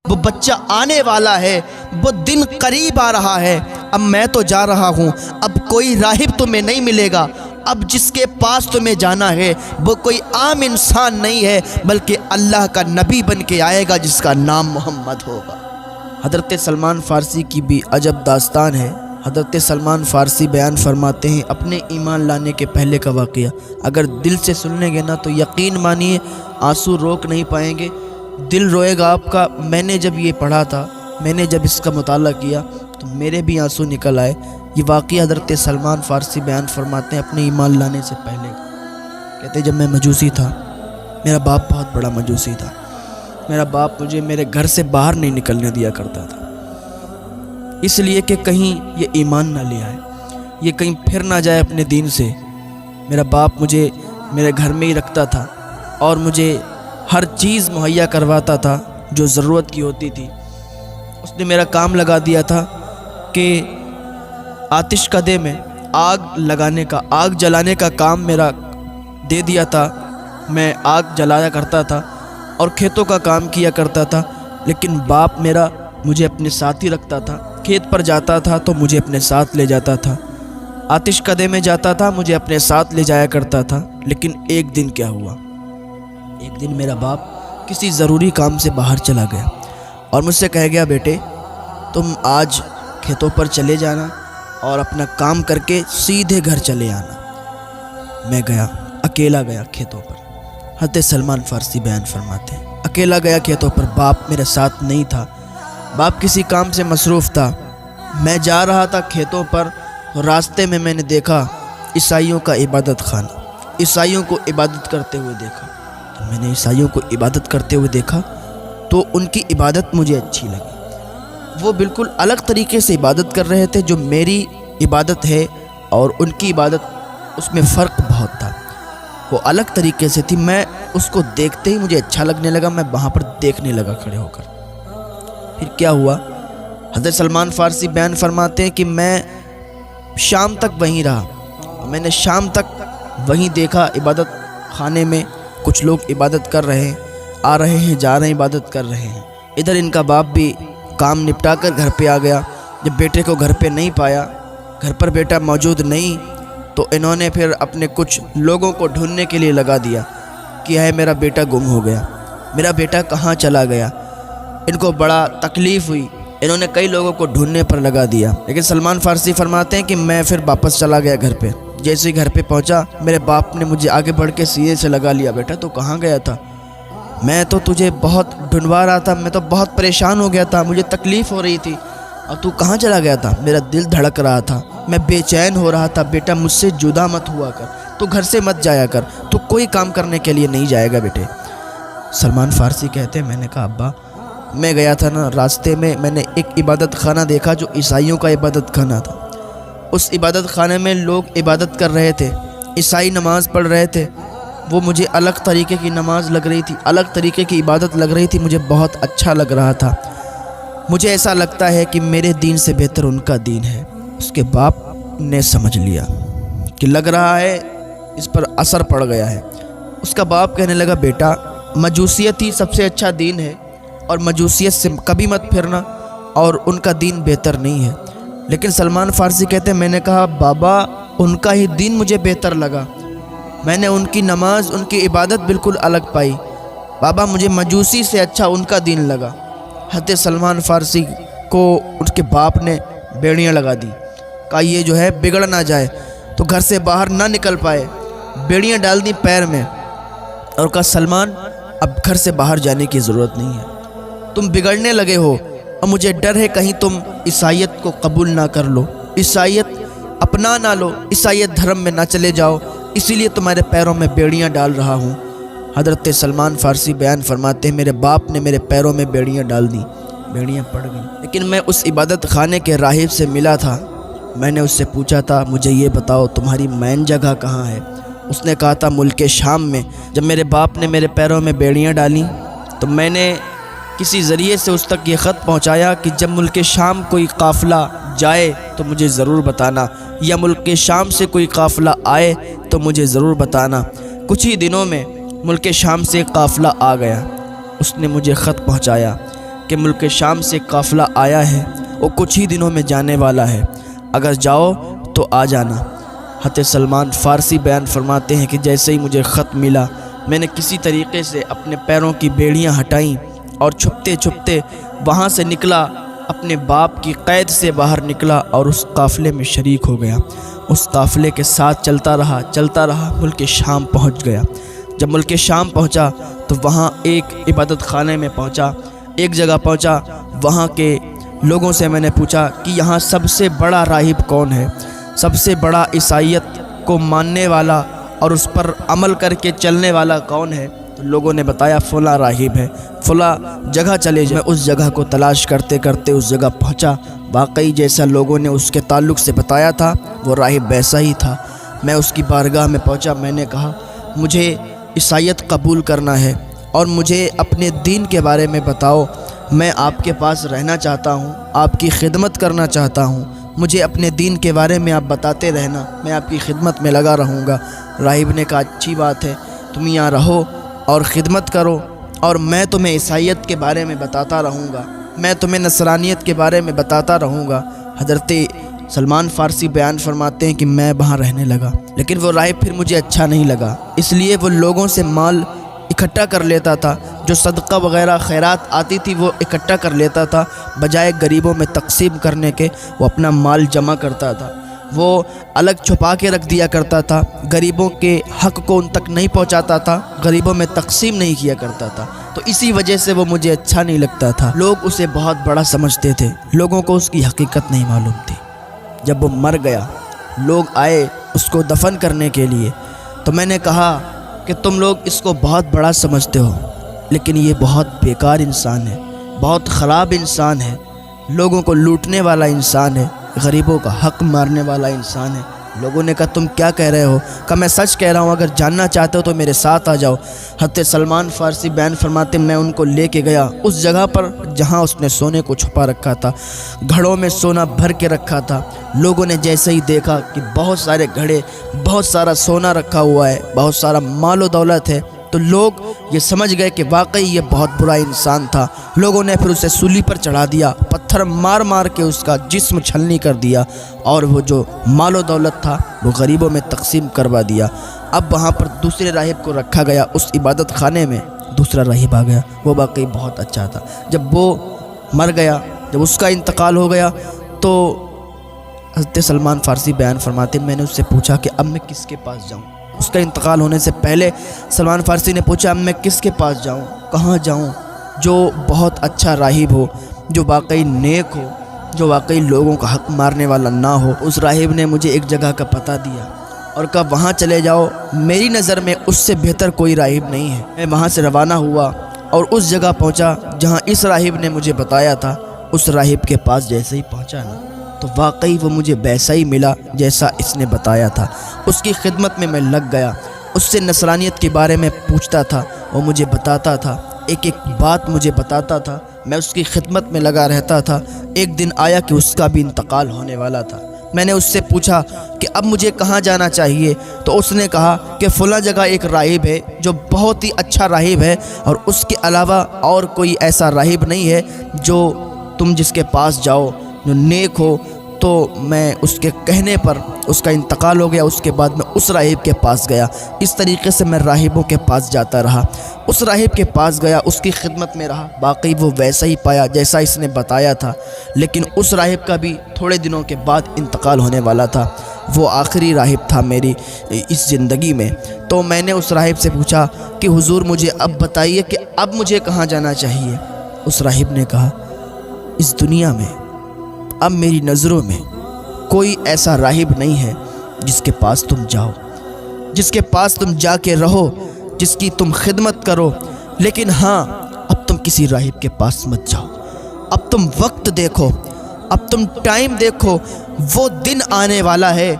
وہ بچہ آنے والا ہے، وہ دن قریب آ رہا ہے، اب میں تو جا رہا ہوں، اب کوئی راہب تمہیں نہیں ملے گا، اب جس کے پاس تمہیں جانا ہے وہ کوئی عام انسان نہیں ہے بلکہ اللہ کا نبی بن کے آئے گا جس کا نام محمد ہوگا۔ حضرت سلمان فارسی کی بھی عجب داستان ہے۔ حضرت سلمان فارسی بیان فرماتے ہیں اپنے ایمان لانے کے پہلے کا واقعہ، اگر دل سے سن لیں گے نا تو یقین مانیے آنسو روک نہیں پائیں گے، دل روئے گا آپ کا۔ میں نے جب یہ پڑھا تھا، میں نے جب اس کا مطالعہ کیا تو میرے بھی آنسو نکل آئے۔ یہ واقعہ حضرت سلمان فارسی بیان فرماتے ہیں اپنے ایمان لانے سے پہلے۔ کہتے جب میں مجوسی تھا، میرا باپ بہت بڑا مجوسی تھا، میرا باپ مجھے میرے گھر سے باہر نہیں نکلنے دیا کرتا تھا، اس لیے کہ کہیں یہ ایمان نہ لے آئے، یہ کہیں پھر نہ جائے اپنے دین سے۔ میرا باپ مجھے میرے گھر میں ہی رکھتا تھا اور مجھے ہر چیز مہیا کرواتا تھا جو ضرورت کی ہوتی تھی۔ اس نے میرا کام لگا دیا تھا کہ آتش کدے میں آگ لگانے کا، آگ جلانے کا کام میرا دے دیا تھا۔ میں آگ جلایا کرتا تھا اور کھیتوں کا کام کیا کرتا تھا، لیکن باپ میرا مجھے اپنے ساتھ ہی رکھتا تھا۔ کھیت پر جاتا تھا تو مجھے اپنے ساتھ لے جاتا تھا، آتش کدے میں جاتا تھا مجھے اپنے ساتھ لے جایا کرتا تھا۔ لیکن ایک دن کیا ہوا، ایک دن میرا باپ کسی ضروری کام سے باہر چلا گیا اور مجھ سے کہہ گیا بیٹے تم آج کھیتوں پر چلے جانا اور اپنا کام کر کے سیدھے گھر چلے آنا۔ میں گیا، اکیلا گیا کھیتوں پر۔ حضرت سلمان فارسی بیان فرماتے ہیں اکیلا گیا کھیتوں پر، باپ میرے ساتھ نہیں تھا، باپ کسی کام سے مصروف تھا۔ میں جا رہا تھا کھیتوں پر، راستے میں میں نے دیکھا عیسائیوں کا عبادت خانہ، عیسائیوں کو عبادت کرتے ہوئے دیکھا۔ تو میں نے عیسائیوں کو عبادت کرتے ہوئے دیکھا تو ان کی عبادت مجھے اچھی لگی۔ وہ بالکل الگ طریقے سے عبادت کر رہے تھے، جو میری عبادت ہے اور ان کی عبادت، اس میں فرق بہت تھا، وہ الگ طریقے سے تھی۔ میں اس کو دیکھتے ہی مجھے اچھا لگنے لگا، میں وہاں پر دیکھنے لگا کھڑے ہو کر۔ پھر کیا ہوا، حضرت سلمان فارسی بیان فرماتے ہیں کہ میں شام تک وہیں رہا، میں نے شام تک وہیں دیکھا عبادت خانے میں کچھ لوگ عبادت کر رہے ہیں، آ رہے ہیں جا رہے ہیں، عبادت کر رہے ہیں۔ ادھر ان کا باپ بھی کام نپٹا کر گھر پہ آ گیا۔ جب بیٹے کو گھر پہ نہیں پایا، گھر پر بیٹا موجود نہیں، تو انہوں نے پھر اپنے کچھ لوگوں کو ڈھونڈنے کے لیے لگا دیا کہ ہے میرا بیٹا گم ہو گیا، میرا بیٹا کہاں چلا گیا۔ ان کو بڑا تکلیف ہوئی، انہوں نے کئی لوگوں کو ڈھونڈنے پر لگا دیا۔ لیکن سلمان فارسی فرماتے ہیں کہ میں پھر واپس چلا گیا گھر پہ۔ جیسے ہی گھر پہ پہنچا، میرے باپ نے مجھے آگے بڑھ کے سینے سے لگا لیا، بیٹا تو کہاں گیا تھا؟ میں تو تجھے بہت ڈھونڈوا رہا تھا، میں تو بہت پریشان ہو گیا تھا، مجھے تکلیف ہو رہی تھی، اور تو کہاں چلا گیا تھا؟ میرا دل دھڑک رہا تھا، میں بے چین ہو رہا تھا، بیٹا مجھ سے جدا مت ہوا کر، تو گھر سے مت جایا کر، تو کوئی کام کرنے کے لیے نہیں جائے گا بیٹے۔ سلمان فارسی کہتے ہیں میں نے کہا ابا میں گیا تھا نا، راستے میں میں نے ایک عبادت خانہ دیکھا جو عیسائیوں کا عبادت خانہ تھا۔ اس عبادت خانے میں لوگ عبادت کر رہے تھے، عیسائی نماز پڑھ رہے تھے، وہ مجھے الگ طریقے کی نماز لگ رہی تھی، الگ طریقے کی عبادت لگ رہی تھی، مجھے بہت اچھا لگ رہا تھا۔ مجھے ایسا لگتا ہے کہ میرے دین سے بہتر ان کا دین ہے۔ اس کے باپ نے سمجھ لیا کہ لگ رہا ہے اس پر اثر پڑ گیا ہے۔ اس کا باپ کہنے لگا بیٹا مجوسیت ہی سب سے اچھا دین ہے، اور مجوسیت سے کبھی مت پھرنا، اور ان کا دین بہتر نہیں ہے۔ لیکن سلمان فارسی کہتے ہیں میں نے کہا بابا ان کا ہی دین مجھے بہتر لگا، میں نے ان کی نماز، ان کی عبادت بالکل الگ پائی، بابا مجھے مجوسی سے اچھا ان کا دین لگا۔ حضرت سلمان فارسی کو اس کے باپ نے بیڑیاں لگا دی، کہا یہ جو ہے بگڑ نہ جائے تو گھر سے باہر نہ نکل پائے، بیڑیاں ڈال دی پیر میں، اور کہا سلمان اب گھر سے باہر جانے کی ضرورت نہیں ہے، تم بگڑنے لگے ہو اور مجھے ڈر ہے کہیں تم عیسائیت کو قبول نہ کر لو، عیسائیت اپنا نہ لو، عیسائیت دھرم میں نہ چلے جاؤ، اسی لیے تمہارے پیروں میں بیڑیاں ڈال رہا ہوں۔ حضرت سلمان فارسی بیان فرماتے ہیں میرے باپ نے میرے پیروں میں بیڑیاں ڈال دیں، بیڑیاں پڑ گئیں۔ لیکن میں اس عبادت خانے کے راہب سے ملا تھا، میں نے اس سے پوچھا تھا مجھے یہ بتاؤ تمہاری مین جگہ کہاں ہے؟ اس نے کہا تھا ملک شام میں۔ جب میرے باپ نے میرے پیروں میں بیڑیاں ڈالیں تو میں نے کسی ذریعے سے اس تک یہ خط پہنچایا کہ جب ملک شام کوئی قافلہ جائے تو مجھے ضرور بتانا، یا ملک شام سے کوئی قافلہ آئے تو مجھے ضرور بتانا۔ کچھ ہی دنوں میں ملک شام سے قافلہ آ گیا، اس نے مجھے خط پہنچایا کہ ملک شام سے قافلہ آیا ہے، وہ کچھ ہی دنوں میں جانے والا ہے، اگر جاؤ تو آ جانا۔ حضرت سلمان فارسی بیان فرماتے ہیں کہ جیسے ہی مجھے خط ملا، میں نے کسی طریقے سے اپنے پیروں کی بیڑیاں ہٹائیں اور چھپتے چھپتے وہاں سے نکلا، اپنے باپ کی قید سے باہر نکلا اور اس قافلے میں شریک ہو گیا۔ اس قافلے کے ساتھ چلتا رہا، ملک شام پہنچ گیا۔ جب ملک شام پہنچا تو وہاں ایک عبادت خانے میں پہنچا، ایک جگہ پہنچا، وہاں کے لوگوں سے میں نے پوچھا کہ یہاں سب سے بڑا راہب کون ہے، سب سے بڑا عیسائیت کو ماننے والا اور اس پر عمل کر کے چلنے والا کون ہے؟ تو لوگوں نے بتایا فلاں راہب ہے، فلاں جگہ چلے جائیں۔ میں اس جگہ کو تلاش کرتے کرتے اس جگہ پہنچا، واقعی جیسا لوگوں نے اس کے تعلق سے بتایا تھا وہ راہب ویسا ہی تھا۔ میں اس کی بارگاہ میں پہنچا، میں نے کہا مجھے عیسائیت قبول کرنا ہے اور مجھے اپنے دین کے بارے میں بتاؤ، میں آپ کے پاس رہنا چاہتا ہوں، آپ کی خدمت کرنا چاہتا ہوں، مجھے اپنے دین کے بارے میں آپ بتاتے رہنا، میں آپ کی خدمت میں لگا رہوں گا۔ راہب نے کہا اچھی بات ہے، تم یہاں رہو اور خدمت کرو اور میں تمہیں عیسائیت کے بارے میں بتاتا رہوں گا، میں تمہیں نصرانیت کے بارے میں بتاتا رہوں گا۔ حضرت سلمان فارسی بیان فرماتے ہیں کہ میں وہاں رہنے لگا، لیکن وہ راہب پھر مجھے اچھا نہیں لگا، اس لیے وہ لوگوں سے مال اکٹھا کر لیتا تھا، جو صدقہ وغیرہ خیرات آتی تھی وہ اکٹھا کر لیتا تھا، بجائے غریبوں میں تقسیم کرنے کے وہ اپنا مال جمع کرتا تھا، وہ الگ چھپا کے رکھ دیا کرتا تھا، غریبوں کے حق کو ان تک نہیں پہنچاتا تھا، غریبوں میں تقسیم نہیں کیا کرتا تھا، تو اسی وجہ سے وہ مجھے اچھا نہیں لگتا تھا۔ لوگ اسے بہت بڑا سمجھتے تھے، لوگوں کو اس کی حقیقت نہیں معلوم تھی۔ جب وہ مر گیا، لوگ آئے اس کو دفن کرنے کے لیے، تو میں نے کہا کہ تم لوگ اس کو بہت بڑا سمجھتے ہو، لیکن یہ بہت بیکار انسان ہے، بہت خراب انسان ہے، لوگوں کو لوٹنے والا انسان ہے، غریبوں کا حق مارنے والا انسان ہے۔ لوگوں نے کہا تم کیا کہہ رہے ہو؟ کہا میں سچ کہہ رہا ہوں، اگر جاننا چاہتے ہو تو میرے ساتھ آ جاؤ۔ حضرت سلمان فارسی بیان فرماتے میں ان کو لے کے گیا اس جگہ پر جہاں اس نے سونے کو چھپا رکھا تھا، گھڑوں میں سونا بھر کے رکھا تھا۔ لوگوں نے جیسے ہی دیکھا کہ بہت سارے گھڑے، بہت سارا سونا رکھا ہوا ہے، بہت سارا مال و دولت ہے، تو لوگ یہ سمجھ گئے کہ واقعی یہ بہت برا انسان تھا۔ لوگوں نے پھر اسے سولی پر چڑھا دیا، پتھر مار مار کے اس کا جسم چھلنی کر دیا، اور وہ جو مال و دولت تھا وہ غریبوں میں تقسیم کروا دیا۔ اب وہاں پر دوسرے راہب کو رکھا گیا، اس عبادت خانے میں دوسرا راہب آ گیا، وہ واقعی بہت اچھا تھا۔ جب وہ مر گیا، جب اس کا انتقال ہو گیا، تو حضرت سلمان فارسی بیان فرماتے میں نے اس سے پوچھا کہ اب میں کس کے پاس جاؤں؟ اس کا انتقال ہونے سے پہلے سلمان فارسی نے پوچھا اب میں کس کے پاس جاؤں، کہاں جاؤں جو بہت اچھا راہب ہو، جو واقعی نیک ہو، جو واقعی لوگوں کا حق مارنے والا نہ ہو۔ اس راہب نے مجھے ایک جگہ کا پتہ دیا اور کہا وہاں چلے جاؤ، میری نظر میں اس سے بہتر کوئی راہب نہیں ہے۔ میں وہاں سے روانہ ہوا اور اس جگہ پہنچا جہاں اس راہب نے مجھے بتایا تھا۔ اس راہب کے پاس جیسے ہی پہنچا نا تو واقعی وہ مجھے ویسا ہی ملا جیسا اس نے بتایا تھا۔ اس کی خدمت میں لگ گیا، اس سے نصرانیت کے بارے میں پوچھتا تھا، وہ مجھے بتاتا تھا، ایک ایک بات مجھے بتاتا تھا، میں اس کی خدمت میں لگا رہتا تھا۔ ایک دن آیا کہ اس کا بھی انتقال ہونے والا تھا۔ میں نے اس سے پوچھا کہ اب مجھے کہاں جانا چاہیے، تو اس نے کہا کہ فلاں جگہ ایک راہب ہے جو بہت ہی اچھا راہب ہے، اور اس کے علاوہ اور کوئی ایسا راہب نہیں ہے جو تم جس کے پاس جاؤ جو نیک ہو۔ تو میں اس کے کہنے پر اس کا انتقال ہو گیا، اس کے بعد میں اس راہب کے پاس گیا۔ اس طریقے سے میں راہبوں کے پاس جاتا رہا، اس راہب کے پاس گیا، اس کی خدمت میں رہا، باقی وہ ویسا ہی پایا جیسا اس نے بتایا تھا، لیکن اس راہب کا بھی تھوڑے دنوں کے بعد انتقال ہونے والا تھا۔ وہ آخری راہب تھا میری اس زندگی میں۔ تو میں نے اس راہب سے پوچھا کہ حضور مجھے اب بتائیے کہ اب مجھے کہاں جانا چاہیے۔ اس راہب نے کہا اس دنیا میں اب میری نظروں میں کوئی ایسا راہب نہیں ہے جس کے پاس تم جاؤ، جس کے پاس تم جا کے رہو، جس کی تم خدمت کرو، لیکن ہاں اب تم کسی راہب کے پاس مت جاؤ۔ اب تم وقت دیکھو، اب تم ٹائم دیکھو، وہ دن آنے والا ہے،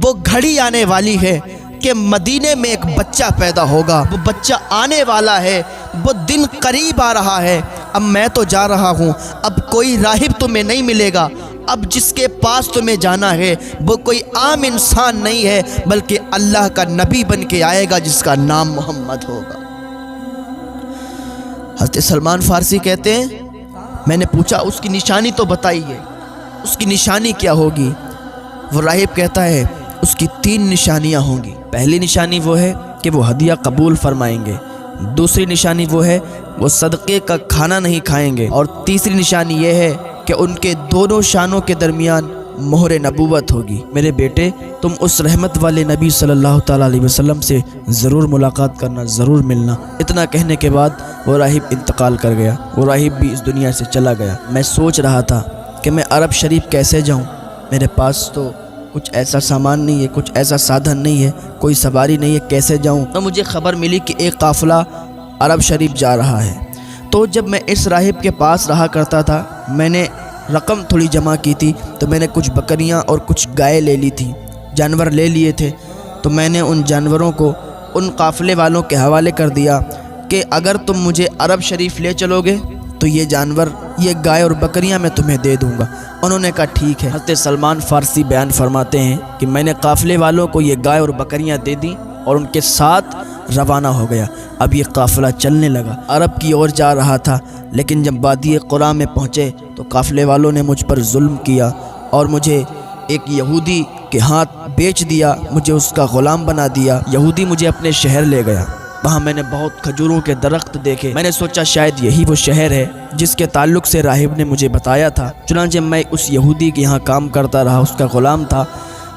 وہ گھڑی آنے والی ہے کہ مدینے میں ایک بچہ پیدا ہوگا، وہ بچہ آنے والا ہے، وہ دن قریب آ رہا ہے۔ اب میں تو جا رہا ہوں، اب کوئی راہب تمہیں نہیں ملے گا، اب جس کے پاس تمہیں جانا ہے وہ کوئی عام انسان نہیں ہے بلکہ اللہ کا نبی بن کے آئے گا جس کا نام محمد ہوگا۔ حضرت سلمان فارسی کہتے ہیں میں نے پوچھا اس کی نشانی تو بتائیے، اس کی نشانی کیا ہوگی؟ وہ راہب کہتا ہے اس کی 3 نشانیاں ہوں گی۔ پہلی نشانی وہ ہے کہ وہ ہدیہ قبول فرمائیں گے، دوسری نشانی وہ ہے وہ صدقے کا کھانا نہیں کھائیں گے، اور تیسری نشانی یہ ہے کہ ان کے دونوں شانوں کے درمیان مہر نبوت ہوگی۔ میرے بیٹے، تم اس رحمت والے نبی صلی اللہ تعالیٰ علیہ وسلم سے ضرور ملاقات کرنا، ضرور ملنا۔ اتنا کہنے کے بعد وہ راہب انتقال کر گیا، وہ راہب بھی اس دنیا سے چلا گیا۔ میں سوچ رہا تھا کہ میں عرب شریف کیسے جاؤں، میرے پاس تو کچھ ایسا سامان نہیں ہے، کچھ ایسا سادھن نہیں ہے، کوئی سواری نہیں ہے، کیسے جاؤں؟ تو مجھے خبر ملی کہ ایک قافلہ عرب شریف جا رہا ہے۔ تو جب میں اس راہب کے پاس رہا کرتا تھا، میں نے رقم تھوڑی جمع کی تھی، تو میں نے کچھ بکریاں اور کچھ گائے لے لی تھی، جانور لے لیے تھے۔ تو میں نے ان جانوروں کو ان قافلے والوں کے حوالے کر دیا کہ اگر تم مجھے عرب شریف لے چلو گے تو یہ جانور، یہ گائے اور بکریاں میں تمہیں دے دوں گا۔ انہوں نے کہا ٹھیک ہے۔ حضرت سلمان فارسی بیان فرماتے ہیں کہ میں نے قافلے والوں کو یہ گائے اور بکریاں دے دیں اور ان کے ساتھ روانہ ہو گیا۔ اب یہ قافلہ چلنے لگا، عرب کی اور جا رہا تھا، لیکن جب وادی قرا میں پہنچے تو قافلے والوں نے مجھ پر ظلم کیا اور مجھے ایک یہودی کے ہاتھ بیچ دیا، مجھے اس کا غلام بنا دیا۔ یہودی مجھے اپنے شہر لے گیا، وہاں میں نے بہت کھجوروں کے درخت دیکھے۔ میں نے سوچا شاید یہی وہ شہر ہے جس کے تعلق سے راہب نے مجھے بتایا تھا۔ چنانچہ میں اس یہودی کے یہاں کام کرتا رہا، اس کا غلام تھا۔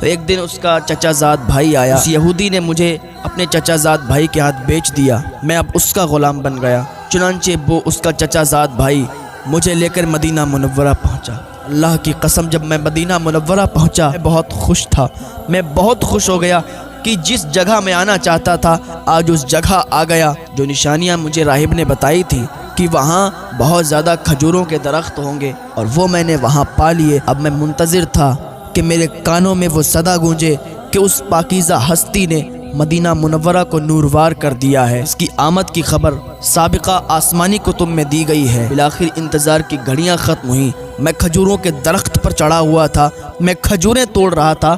تو ایک دن اس کا چچا زاد بھائی آیا، اس یہودی نے مجھے اپنے چچا زاد بھائی کے ہاتھ بیچ دیا، میں اب اس کا غلام بن گیا۔ چنانچہ وہ اس کا چچا زاد بھائی مجھے لے کر مدینہ منورہ پہنچا۔ اللہ کی قسم جب میں مدینہ منورہ پہنچا میں بہت خوش تھا، میں بہت خوش ہو گیا کہ جس جگہ میں آنا چاہتا تھا آج اس جگہ آ گیا۔ جو نشانیاں مجھے راہب نے بتائی تھی کہ وہاں بہت زیادہ کھجوروں کے درخت ہوں گے اور وہ میں نے وہاں پا لیے۔ اب میں منتظر تھا کہ میرے کانوں میں وہ صدا گونجے کہ اس پاکیزہ ہستی نے مدینہ منورہ کو نوروار کر دیا ہے، اس کی آمد کی خبر سابقہ آسمانی کتب میں دی گئی ہے۔ بالآخر انتظار کی گھڑیاں ختم ہوئیں، میں کھجوروں کے درخت پر چڑھا ہوا تھا، میں کھجوریں توڑ رہا تھا،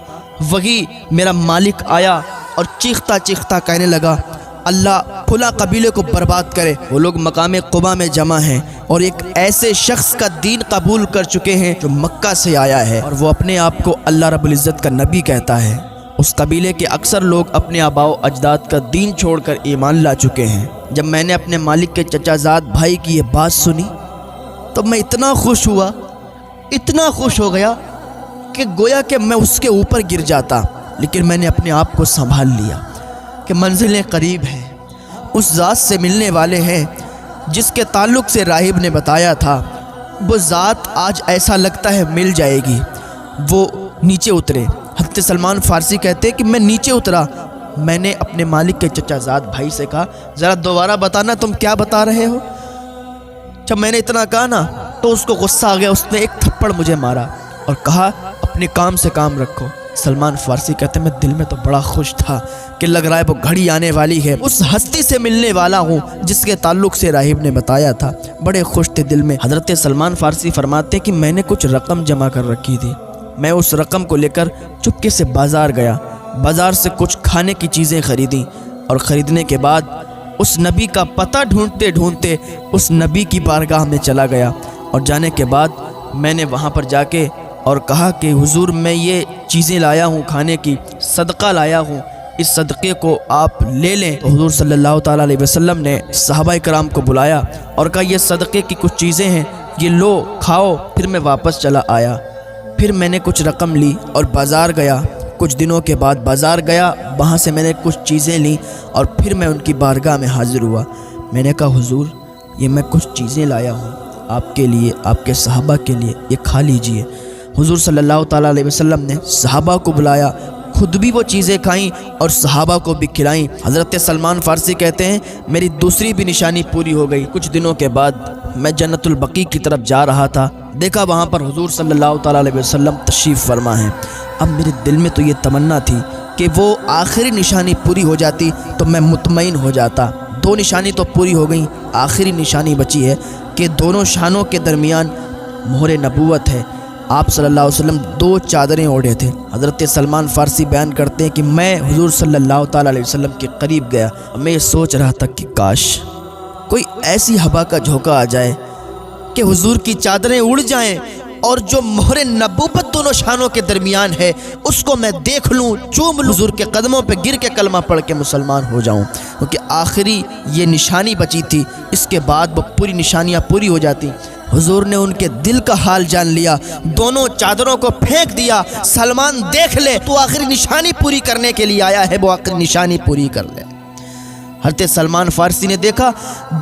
وہی میرا مالک آیا اور چیختا چیختا کہنے لگا اللہ فلاں قبیلے کو برباد کرے۔ وہ لوگ مقام قبا میں جمع ہیں اور ایک ایسے شخص کا دین قبول کر چکے ہیں جو مکہ سے آیا ہے اور وہ اپنے آپ کو اللہ رب العزت کا نبی کہتا ہے۔ اس قبیلے کے اکثر لوگ اپنے آباء و اجداد کا دین چھوڑ کر ایمان لا چکے ہیں۔ جب میں نے اپنے مالک کے چچا زاد بھائی کی یہ بات سنی تو میں اتنا خوش ہوا، اتنا خوش ہو گیا کہ گویا کہ میں اس کے اوپر گر جاتا، لیکن میں نے اپنے آپ کو سنبھال لیا کہ منزلیں قریب ہیں، اس ذات سے ملنے والے ہیں جس کے تعلق سے راہب نے بتایا تھا۔ وہ ذات آج ایسا لگتا ہے مل جائے گی۔ وہ نیچے اترے۔ حضرت سلمان فارسی کہتے کہ میں نیچے اترا، میں نے اپنے مالک کے چچا زاد بھائی سے کہا ذرا دوبارہ بتانا تم کیا بتا رہے ہو۔ جب میں نے اتنا کہا نا تو اس کو غصہ آ گیا، اس نے ایک تھپڑ مجھے مارا اور کہا اپنے کام سے کام رکھو۔ سلمان فارسی کہتے ہیں میں دل میں تو بڑا خوش تھا کہ لگ رہا ہے وہ گھڑی آنے والی ہے، اس ہستی سے ملنے والا ہوں جس کے تعلق سے راہب نے بتایا تھا۔ بڑے خوش تھے دل میں۔ حضرت سلمان فارسی فرماتے کہ میں نے کچھ رقم جمع کر رکھی تھی، میں اس رقم کو لے کر چپکے سے بازار گیا، بازار سے کچھ کھانے کی چیزیں خریدیں اور خریدنے کے بعد اس نبی کا پتہ ڈھونڈتے ڈھونڈتے اس نبی کی بارگاہ میں چلا گیا اور جانے کے بعد میں نے وہاں پر جا کے اور کہا کہ حضور میں یہ چیزیں لایا ہوں، کھانے کی صدقہ لایا ہوں، اس صدقے کو آپ لے لیں۔ تو حضور صلی اللہ تعالیٰ علیہ وسلم نے صحابہ کرام کو بلایا اور کہا یہ صدقے کی کچھ چیزیں ہیں، یہ لو کھاؤ۔ پھر میں واپس چلا آیا، پھر میں نے کچھ رقم لی اور بازار گیا۔ کچھ دنوں کے بعد بازار گیا، وہاں سے میں نے کچھ چیزیں لیں اور پھر میں ان کی بارگاہ میں حاضر ہوا۔ میں نے کہا حضور یہ میں کچھ چیزیں لایا ہوں آپ کے لیے، آپ کے صحابہ کے لیے، یہ کھا لیجئے۔ حضور صلی اللہ تعالیٰ علیہ وسلم نے صحابہ کو بلایا، خود بھی وہ چیزیں کھائیں اور صحابہ کو بھی کھلائیں۔ حضرت سلمان فارسی کہتے ہیں میری دوسری بھی نشانی پوری ہو گئی۔ کچھ دنوں کے بعد میں جنت البقیع کی طرف جا رہا تھا، دیکھا وہاں پر حضور صلی اللہ تعالیٰ علیہ وسلم تشریف فرما ہیں۔ اب میرے دل میں تو یہ تمنا تھی کہ وہ آخری نشانی پوری ہو جاتی تو میں مطمئن ہو جاتا۔ دو نشانی تو پوری ہو گئیں، آخری نشانی بچی ہے کہ دونوں شانوں کے درمیان مہر نبوت ہے۔ آپ صلی اللہ علیہ وسلم 2 چادریں اوڑھے تھے۔ حضرت سلمان فارسی بیان کرتے ہیں کہ میں حضور صلی اللہ تعالیٰ علیہ وسلم کے قریب گیا اور میں یہ سوچ رہا تھا کہ کاش کوئی ایسی ہوا کا جھونکا آ جائے کہ حضور کی چادریں اڑ جائیں اور جو مہر نبوت دونوں شانوں کے درمیان ہے اس کو میں دیکھ لوں، چوم لوں، حضور کے قدموں پہ گر کے کلمہ پڑھ کے مسلمان ہو جاؤں، کیونکہ آخری یہ نشانی بچی تھی، اس کے بعد وہ پوری نشانیاں پوری ہو جاتی۔ حضور نے ان کے دل کا حال جان لیا، دونوں چادروں کو پھینک دیا، سلمان دیکھ لے، تو آخری نشانی پوری کرنے کے لیے آیا ہے، وہ آخری نشانی پوری کر لے۔ حضرت سلمان فارسی نے دیکھا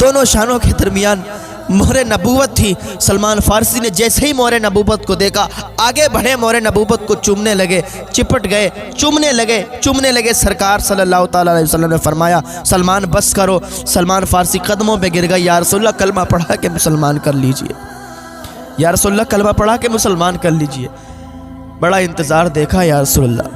دونوں شانوں کے درمیان مہر نبوت تھی۔ سلمان فارسی نے جیسے ہی مہر نبوت کو دیکھا آگے بڑھے، مہر نبوت کو چومنے لگے، چپٹ گئے، چومنے لگے۔ سرکار صلی اللہ تعالیٰ علیہ وسلم نے فرمایا سلمان بس کرو۔ سلمان فارسی قدموں پہ گر گیا، یا رسول اللہ کلمہ پڑھا کے مسلمان کر لیجئے، یا رسول اللہ کلمہ پڑھا کے مسلمان کر لیجئے۔ بڑا انتظار دیکھا یا رسول اللہ،